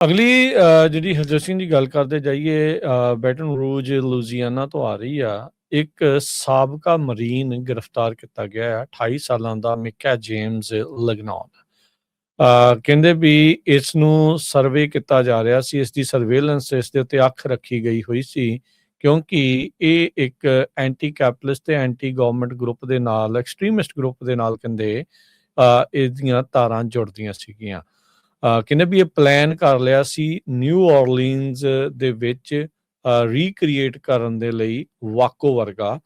ਅਗਲੀ ਜਿਹੜੀ ਹਰਜੋਤ ਸਿੰਘ ਦੀ ਗੱਲ ਕਰਦੇ ਜਾਈਏ ਬੈਟਨ ਰੂਜ ਲੂਜ਼ੀਆਨਾ ਤੋਂ ਆ ਰਹੀ ਆ। ਇੱਕ ਸਾਬਕਾ ਮਰੀਨ ਗ੍ਰਿਫਤਾਰ ਕੀਤਾ ਗਿਆ ਹੈ 28 ਸਾਲਾਂ ਦਾ ਮਿਕਾ ਜੇਮਸ ਲਗਨੌਨ। ਕਹਿੰਦੇ ਵੀ ਇਸ ਨੂੰ ਸਰਵੇ ਕੀਤਾ ਜਾ ਰਿਹਾ ਸੀ, ਇਸ ਦੀ ਸਰਵੇਲੈਂਸ ਇਸ ਦੇ ਉੱਤੇ ਅੱਖ ਰੱਖੀ ਗਈ ਹੋਈ ਸੀ ਕਿਉਂਕਿ ਇਹ ਇੱਕ ਐਂਟੀ ਕੈਪੀਟਲਿਸਟ ਤੇ ਐਂਟੀ ਗਵਰਨਮੈਂਟ ਗਰੁੱਪ ਦੇ ਨਾਲ, ਐਕਸਟ੍ਰੀਮਿਸਟ ਗਰੁੱਪ ਦੇ ਨਾਲ ਕਹਿੰਦੇ ਇਹਦੀਆਂ ਤਾਰਾਂ ਜੁੜਦੀਆਂ ਸੀਗੀਆਂ। ਕਹਿੰਦੇ ਵੀ ਇਹ ਪਲਾਨ ਕਰ ਲਿਆ ਸੀ ਨਿਊ ਔਰਲੀਨਜ਼ ਦੇ ਵਿੱਚ ਰੀਕ੍ਰੀਏਟ ਕਰਨ ਦੇ ਲਈ ਵਾਕੋ ਵਰਗਾ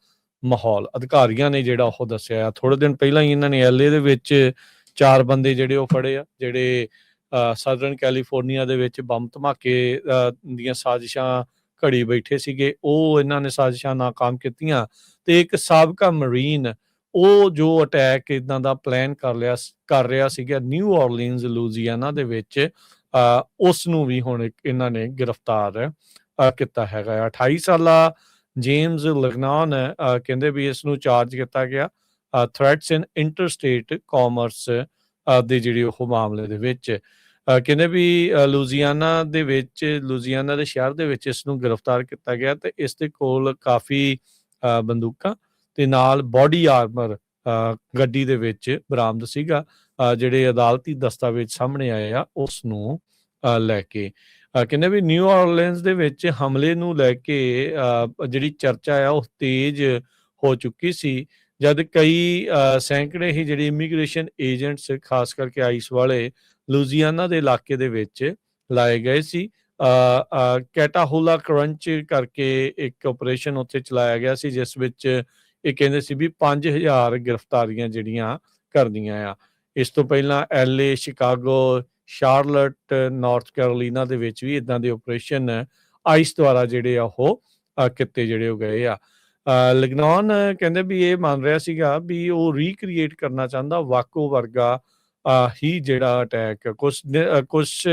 ਮਾਹੌਲ। ਅਧਿਕਾਰੀਆਂ ਨੇ ਜਿਹੜਾ ਉਹ ਦੱਸਿਆ, ਥੋੜੇ ਦਿਨ ਪਹਿਲਾਂ ਹੀ ਇਹਨਾਂ ਨੇ LA ਦੇ ਵਿੱਚ 4 ਬੰਦੇ ਜਿਹੜੇ ਉਹ ਫੜੇ ਆ, ਜਿਹੜੇ ਸਾਊਦਰਨ ਕੈਲੀਫੋਰਨੀਆ ਦੇ ਵਿੱਚ ਬੰਬ ਧਮਾਕੇ ਦੀਆਂ ਸਾਜ਼ਿਸ਼ਾਂ ਘੜੀ ਬੈਠੇ ਸੀਗੇ। ਉਹ ਇਹਨਾਂ ਨੇ ਸਾਜ਼ਿਸ਼ਾਂ ਨਾਕਾਮ ਕੀਤੀਆਂ ਤੇ ਇੱਕ ਸਾਬਕਾ ਮਰੀਨ ਉਹ ਜੋ ਅਟੈਕ ਇੱਦਾਂ ਦਾ ਪਲਾਨ ਕਰ ਰਿਹਾ ਸੀਗਾ ਨਿਊ ਔਰਲੀਨਜ਼ ਲੂਜ਼ੀਆਨਾ ਦੇ ਵਿੱਚ, ਉਸ ਨੂੰ ਵੀ ਹੁਣ ਇਹਨਾਂ ਨੇ ਗ੍ਰਿਫਤਾਰ ਕੀਤਾ ਹੈਗਾ। 28 ਸਾਲਾ ਜੇਮਸ ਲਗਨੌਨ ਕਹਿੰਦੇ ਵੀ ਇਸ ਨੂੰ ਚਾਰਜ ਕੀਤਾ ਗਿਆ ਥ੍ਰੈਟਸ ਇਨ ਇੰਟਰਸਟੇਟ ਕਾਮਰਸ ਦੇ ਜਿਹੜੇ ਉਹ ਮਾਮਲੇ ਦੇ ਵਿੱਚ। ਕਹਿੰਦੇ ਵੀ ਲੂਜ਼ੀਆਨਾ ਦੇ ਸ਼ਹਿਰ ਦੇ ਵਿੱਚ ਇਸ ਨੂੰ ਗ੍ਰਿਫਤਾਰ ਕੀਤਾ ਗਿਆ ਤੇ ਇਸ ਦੇ ਕੋਲ ਕਾਫੀ ਬੰਦੂਕਾਂ ਤੇ ਨਾਲ ਬਾਡੀ ਆਰਮਰ ਗੱਡੀ ਦੇ ਵਿੱਚ ਬਰਾਮਦ ਸੀਗਾ। ਜਿਹੜੇ ਅਦਾਲਤੀ ਦਸਤਾਵੇਜ਼ ਸਾਹਮਣੇ ਆਏ ਆ ਉਸ ਨੂੰ ਲੈ ਕੇ ਕਹਿੰਦੇ ਵੀ ਨਿਊ ਔਰਲੀਨਜ਼ ਦੇ ਵਿੱਚ ਹਮਲੇ ਨੂੰ ਲੈ ਕੇ ਜਿਹੜੀ ਚਰਚਾ ਆ ਉਹ ਤੇਜ਼ ਹੋ ਚੁੱਕੀ ਸੀ, ਜਦ ਕਈ ਸੈਂਕੜੇ ਹੀ ਜਿਹੜੇ ਇਮੀਗ੍ਰੇਸ਼ਨ ਏਜੰਟਸ ਖਾਸ ਕਰਕੇ ਆਈਸ ਵਾਲੇ ਲੂਜ਼ੀਆਨਾ ਦੇ ਇਲਾਕੇ ਦੇ ਵਿੱਚ ਲਾਏ ਗਏ ਸੀ। ਕੈਟਾਹੂਲਾ ਕਰੰਚ ਕਰਕੇ ਇੱਕ ਆਪਰੇਸ਼ਨ ਉੱਥੇ ਚਲਾਇਆ ਗਿਆ ਸੀ, ਜਿਸ ਵਿੱਚ ਇਹ ਕਹਿੰਦੇ ਸੀ ਵੀ 5000 ਗ੍ਰਿਫਤਾਰੀਆਂ ਜਿਹੜੀਆਂ ਕਰਦੀਆਂ ਆ। ਇਸ ਤੋਂ ਪਹਿਲਾਂ LA, Chicago, Charlotte, north Carolina ਦੇ ਵਿੱਚ ਵੀ ਇਦਾਂ ਦੇ ਆਪਰੇਸ਼ਨ ਆਈਸ ਦੁਆਰਾ ਜਿਹੜੇ ਆ ਉਹ ਕਿਤੇ ਜਿਹੜੇ ਹੋ ਗਏ ਆ। ਲਗਨੌਨ ਕਹਿੰਦੇ ਵੀ ਇਹ ਮੰਨ ਰਿਹਾ ਸੀਗਾ ਵੀ ਉਹ ਰੀਕ੍ਰੀਏਟ ਕਰਨਾ ਚਾਹੁੰਦਾ ਵਾਕੋ ਵਰਗਾ ਹੀ ਜਿਹੜਾ ਅਟੈਕ ਕੁਛ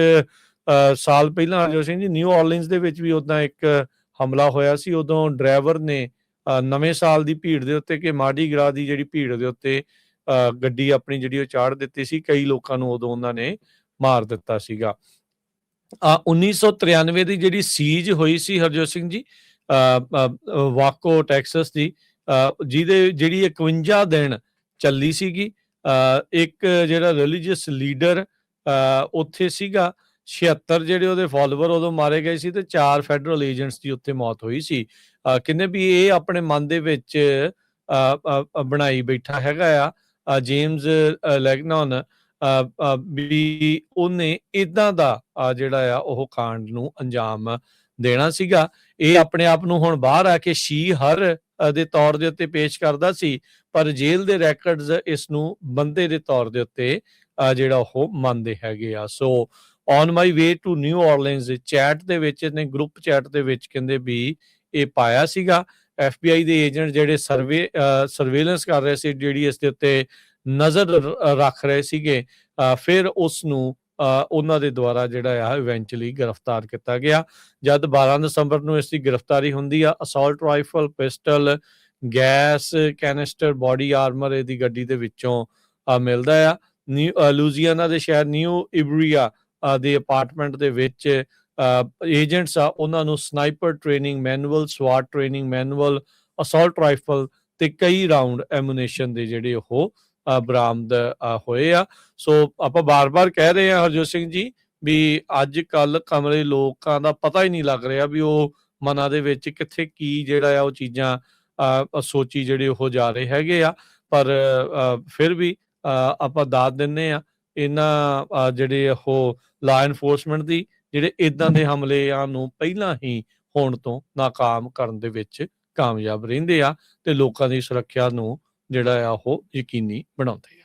ਸਾਲ ਪਹਿਲਾਂ ਹਰਜੋਤ ਸਿੰਘ ਜੀ ਨਿਊ ਔਰਲੀਨਜ਼ ਦੇ ਵਿੱਚ ਵੀ ਉਦਾਂ ਇੱਕ ਹਮਲਾ ਹੋਇਆ ਸੀ। ਉਦੋਂ ਡਰਾਈਵਰ ਨੇ ਨਵੇਂ ਸਾਲ ਦੀ ਭੀੜ ਦੇ ਉੱਤੇ ਕਿ ਮਾਰਡੀ ਗਰਾ ਦੀ ਜਿਹੜੀ ਭੀੜ ਦੇ ਉੱਤੇ ਗੱਡੀ ਆਪਣੀ ਜਿਹੜੀ ਉਹ ਚਾੜ ਦਿੱਤੀ ਸੀ। ਕਈ ਲੋਕਾਂ ਨੂੰ ਉਦੋਂ ਉਹਨਾਂ ਨੇ ਮਾਰ ਦਿੱਤਾ ਸੀਗਾ। 1993 ਦੀ ਜਿਹੜੀ ਸੀਜ ਹੋਈ ਸੀ ਹਰਜੋਤ ਸਿੰਘ ਜੀ ਵਾਕੋ ਟੈਕਸਸ ਦੀ, ਜਿਹੜੀ 51 ਦਿਨ ਚੱਲੀ ਸੀਗੀ। ਇੱਕ ਜਿਹੜਾ ਰਿਲੀਜੀਅਸ ਲੀਡਰ ਉੱਥੇ ਸੀਗਾ, 76 ਜਿਹੜੇ ਉਹਦੇ ਫਾਲੋਵਰ ਉਦੋਂ ਮਾਰੇ ਗਏ ਸੀ ਤੇ 4 ਫੈਡਰਲ ਏਜੰਟਸ ਦੀ ਉੱਥੇ ਮੌਤ ਹੋਈ ਸੀ। ਕਹਿੰਦੇ ਵੀ ਇਹ ਆਪਣੇ ਮਨ ਦੇ ਵਿੱਚ ਬਣਾਈ ਬੈਠਾ ਹੈਗਾ ਆ ਜੇਮਸ ਲੈਗਨੌਨ ਵੀ ਉਹਨੇ ਇਦਾਂ ਦਾ ਜਿਹੜਾ ਆ ਉਹ ਕਾਂਡ ਨੂੰ ਅੰਜਾਮ ਦੇਣਾ ਸੀਗਾ। ਇਹ ਆਪਣੇ ਆਪ ਨੂੰ ਹੁਣ ਬਾਹਰ ਆ ਕੇ ਸ਼ੀਹਰ ਦੇ ਤੌਰ ਦੇ ਉੱਤੇ ਪੇਸ਼ ਕਰਦਾ ਸੀ, ਪਰ ਜੇਲ੍ਹ ਦੇ ਰੈਕਰਡਸ ਇਸ ਨੂੰ ਬੰਦੇ ਦੇ ਤੌਰ ਦੇ ਉੱਤੇ ਜਿਹੜਾ ਉਹ ਮੰਨਦੇ ਹੈਗੇ ਆ। So on my way to New Orleans chat ਦੇ ਵਿੱਚ, ਇਹਨੇ ਗਰੁੱਪ ਚੈਟ ਦੇ ਵਿੱਚ ਕਹਿੰਦੇ ਵੀ ਇਹ ਪਾਇਆ ਸੀਗਾ। FBI ਦੇ ਏਜੰਟ ਜਿਹੜੇ ਸਰਵੇਲੈਂਸ ਕਰ ਰਹੇ ਸੀ, ਜਿਹੜੀ ਇਸ ਦੇ ਉੱਤੇ ਨਜ਼ਰ ਰੱਖ ਰਹੇ ਸੀਗੇ, ਫਿਰ ਉਸ ਨੂੰ ਉਹਨਾਂ ਦੇ ਦੁਆਰਾ ਜਿਹੜਾ ਆ ਇਵੈਂਚੁਅਲੀ ਗ੍ਰਿਫਤਾਰ ਕੀਤਾ ਗਿਆ। ਜਦ 12 ਦਸੰਬਰ ਨੂੰ ਇਸ ਦੀ ਗ੍ਰਿਫਤਾਰੀ ਹੁੰਦੀ ਆ, assault rifle, pistol, gas canister, body armour ਇਹਦੀ ਗੱਡੀ ਦੇ ਵਿੱਚੋਂ ਮਿਲਦਾ ਆ। ਲੂਜ਼ੀਆਨਾ ਦੇ ਸ਼ਹਿਰ ਨਿਊ ਇਬਰੀਆ ਦੇ ਅਪਾਰਟਮੈਂਟ ਦੇ ਵਿੱਚ ਏਜੰਟਸ ਆ ਉਹਨਾਂ ਨੂੰ ਸਨਾਈਪਰ ਟ੍ਰੇਨਿੰਗ ਮੈਨੂਅਲ, ਸਵਾਟ ਟ੍ਰੇਨਿੰਗ ਮੈਨੂਅਲ, ਅਸੌਲਟ ਰਾਈਫਲ ਤੇ ਕਈ ਰਾਉਂਡ ਐਮੂਨੇਸ਼ਨ ਦੇ ਜਿਹੜੇ ਉਹ ਬਰਾਮਦ ਹੋਏ ਆ। ਸੋ ਆਪਾਂ ਬਾਰ-ਬਾਰ ਕਹਿ ਰਹੇ ਹਾਂ ਹਰਜੋਤ ਸਿੰਘ ਜੀ ਵੀ ਅੱਜ ਕੱਲ ਕਮਲੇ ਲੋਕਾਂ ਦਾ ਪਤਾ ਹੀ ਨਹੀਂ ਲੱਗ ਰਿਹਾ ਵੀ ਉਹ ਮਨਾਂ ਦੇ ਵਿੱਚ ਕਿੱਥੇ ਕੀ ਜਿਹੜਾ ਆ ਉਹ ਚੀਜ਼ਾਂ ਸੋਚੀ ਜਿਹੜੇ ਉਹ ਜਾ ਰਹੇ ਹੈਗੇ ਆ। ਪਰ ਫਿਰ ਵੀ ਆਪਾਂ ਦਾਦ ਦਿੰਦੇ ਆ ਇਹਨਾਂ ਜਿਹੜੇ ਉਹ ਲਾ ਐਨਫੋਰਸਮੈਂਟ ਦੀ, ਜਿਹੜੇ ਇਦਾਂ ਦੇ ਹਮਲਿਆਂ ਨੂੰ ਪਹਿਲਾਂ ਹੀ ਹੋਣ ਤੋਂ ਨਾਕਾਮ ਕਰਨ ਦੇ ਵਿੱਚ ਕਾਮਯਾਬ ਰਹਿੰਦੇ ਆ ਤੇ ਲੋਕਾਂ ਦੀ ਸੁਰੱਖਿਆ ਨੂੰ ਜਿਹੜਾ ਆ ਉਹ ਯਕੀਨੀ ਬਣਾਉਂਦੇ ਆ।